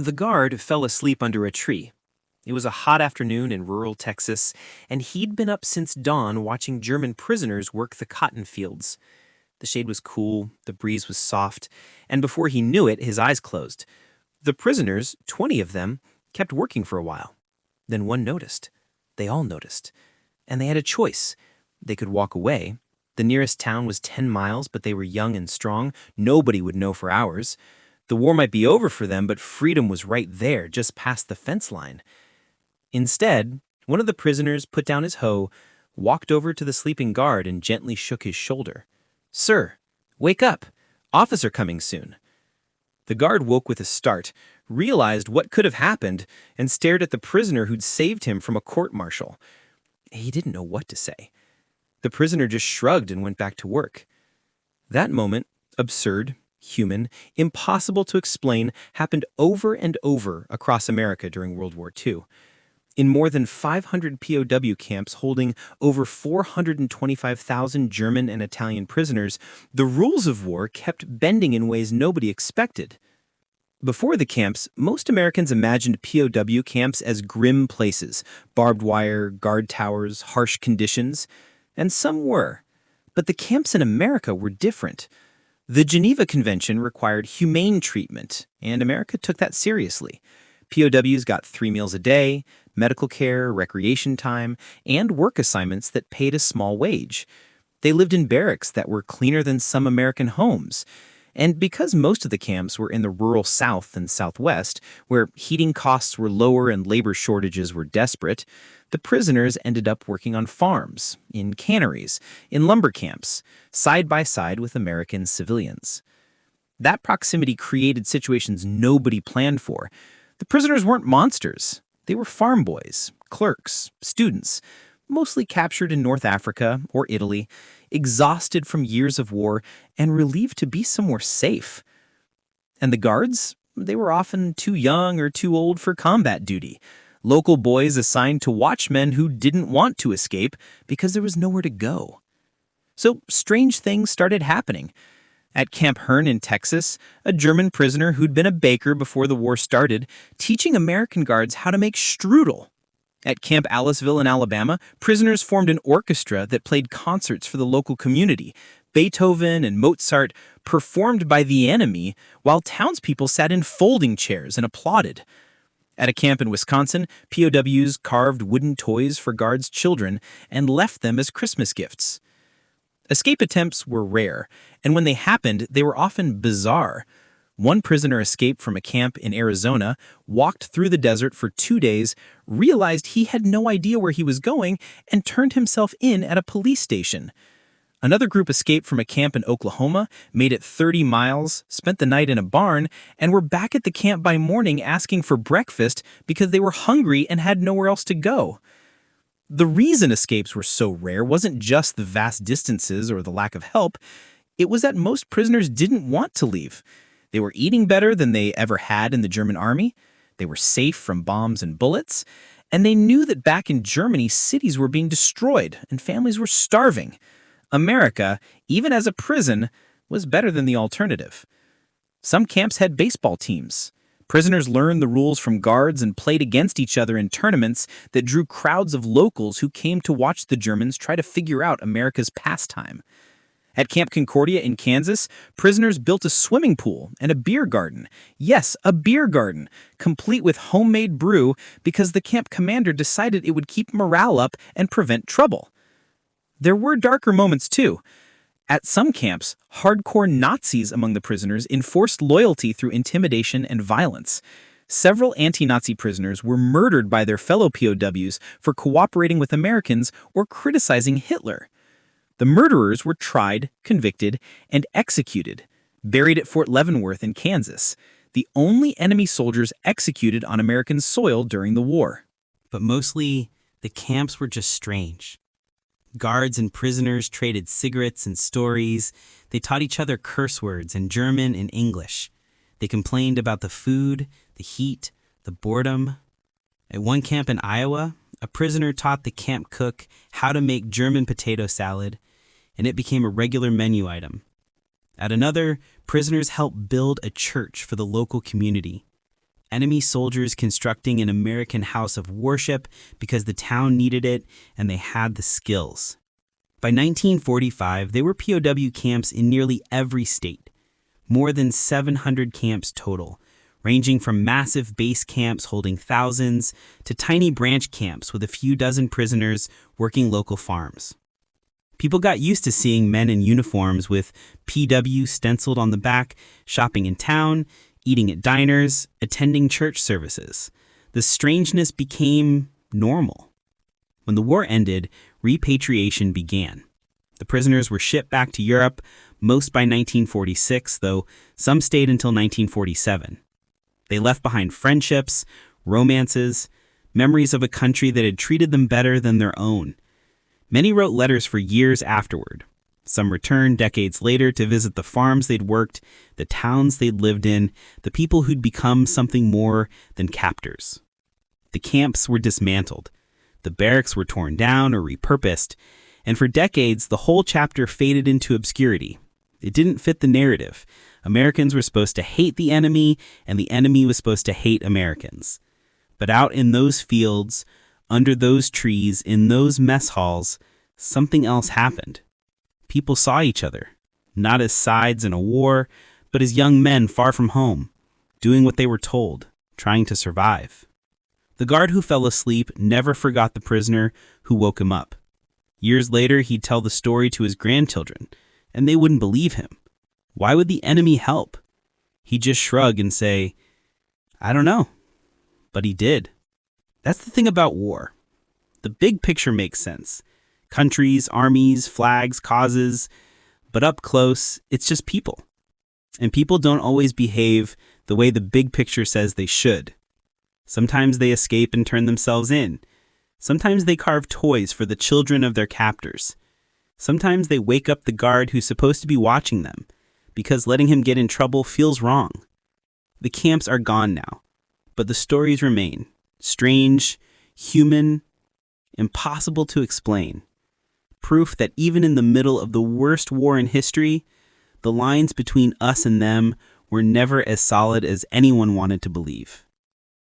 The guard fell asleep under a tree. It was a hot afternoon in rural Texas, and he'd been up since dawn watching German prisoners work the cotton fields. The shade was cool, the breeze was soft, and before he knew it, his eyes closed. The prisoners, 20 of them, kept working for a while. Then one noticed. They all noticed. And they had a choice. They could walk away. The nearest town was 10 miles, but they were young and strong. Nobody would know for hours. The war might be over for them, but freedom was right there, just past the fence line. Instead, one of the prisoners put down his hoe, walked over to the sleeping guard, and gently shook his shoulder. "Sir, wake up. Officer coming soon." The guard woke with a start, realized what could have happened, and stared at the prisoner who'd saved him from a court-martial. He didn't know what to say. The prisoner just shrugged and went back to work. That moment, absurd, human, impossible to explain, happened over and over across America during World War II. In more than 500 POW camps holding over 425,000 German and Italian prisoners, the rules of war kept bending in ways nobody expected. Before the camps, most Americans imagined POW camps as grim places, barbed wire, guard towers, harsh conditions, and some were. But the camps in America were different. The Geneva Convention required humane treatment, and America took that seriously. POWs got 3 meals a day, medical care, recreation time, and work assignments that paid a small wage. They lived in barracks that were cleaner than some American homes. And because most of the camps were in the rural South and Southwest, where heating costs were lower and labor shortages were desperate, the prisoners ended up working on farms, in canneries, in lumber camps, side by side with American civilians. That proximity created situations nobody planned for. The prisoners weren't monsters. They were farm boys, clerks, students, mostly captured in North Africa or Italy, exhausted from years of war and relieved to be somewhere safe. And the guards? They were often too young or too old for combat duty. Local boys assigned to watch men who didn't want to escape because there was nowhere to go. So strange things started happening. At Camp Hearn in Texas, a German prisoner who'd been a baker before the war started, teaching American guards how to make strudel. At Camp Aliceville in Alabama, prisoners formed an orchestra that played concerts for the local community. Beethoven and Mozart performed by the enemy, while townspeople sat in folding chairs and applauded. At a camp in Wisconsin, POWs carved wooden toys for guards' children and left them as Christmas gifts. Escape attempts were rare, and when they happened, they were often bizarre. One prisoner escaped from a camp in Arizona, walked through the desert for 2 days, realized he had no idea where he was going, and turned himself in at a police station. Another group escaped from a camp in Oklahoma, made it 30 miles, spent the night in a barn, and were back at the camp by morning asking for breakfast because they were hungry and had nowhere else to go. The reason escapes were so rare wasn't just the vast distances or the lack of help. It was that most prisoners didn't want to leave. They were eating better than they ever had in the German army. They were safe from bombs and bullets. And they knew that back in Germany, cities were being destroyed and families were starving. America, even as a prison, was better than the alternative. Some camps had baseball teams. Prisoners learned the rules from guards and played against each other in tournaments that drew crowds of locals who came to watch the Germans try to figure out America's pastime. At Camp Concordia in Kansas, prisoners built a swimming pool and a beer garden. Yes, a beer garden, complete with homemade brew because the camp commander decided it would keep morale up and prevent trouble. There were darker moments too. At some camps, hardcore Nazis among the prisoners enforced loyalty through intimidation and violence. Several anti-Nazi prisoners were murdered by their fellow POWs for cooperating with Americans or criticizing Hitler. The murderers were tried, convicted, and executed, buried at Fort Leavenworth in Kansas, the only enemy soldiers executed on American soil during the war. But mostly, the camps were just strange. Guards and prisoners traded cigarettes and stories. They taught each other curse words in German and English. They complained about the food, the heat, the boredom. At one camp in Iowa, a prisoner taught the camp cook how to make German potato salad, and it became a regular menu item. At another, prisoners helped build a church for the local community. enemy soldiers constructing an American house of worship because the town needed it and they had the skills. By 1945, there were POW camps in nearly every state, more than 700 camps total, ranging from massive base camps holding thousands to tiny branch camps with a few dozen prisoners working local farms. People got used to seeing men in uniforms with PW stenciled on the back, shopping in town, eating at diners, attending church services. The strangeness became normal. When the war ended, repatriation began. The prisoners were shipped back to Europe, most by 1946, though some stayed until 1947. They left behind friendships, romances, memories of a country that had treated them better than their own. Many wrote letters for years afterward. Some returned decades later to visit the farms they'd worked, the towns they'd lived in, the people who'd become something more than captors. The camps were dismantled. The barracks were torn down or repurposed, and for decades, the whole chapter faded into obscurity. It didn't fit the narrative. Americans were supposed to hate the enemy, and the enemy was supposed to hate Americans. But out in those fields, under those trees, in those mess halls, something else happened. People saw each other, not as sides in a war, but as young men far from home, doing what they were told, trying to survive. The guard who fell asleep never forgot the prisoner who woke him up. Years later, he'd tell the story to his grandchildren, and they wouldn't believe him. Why would the enemy help? He'd just shrug and say, "I don't know." But he did. That's the thing about war. The big picture makes sense. Countries, armies, flags, causes. But up close, it's just people. And people don't always behave the way the big picture says they should. Sometimes they escape and turn themselves in. Sometimes they carve toys for the children of their captors. Sometimes they wake up the guard who's supposed to be watching them, because letting him get in trouble feels wrong. The camps are gone now, but the stories remain. Strange, human, impossible to explain. Proof that even in the middle of the worst war in history, the lines between us and them were never as solid as anyone wanted to believe.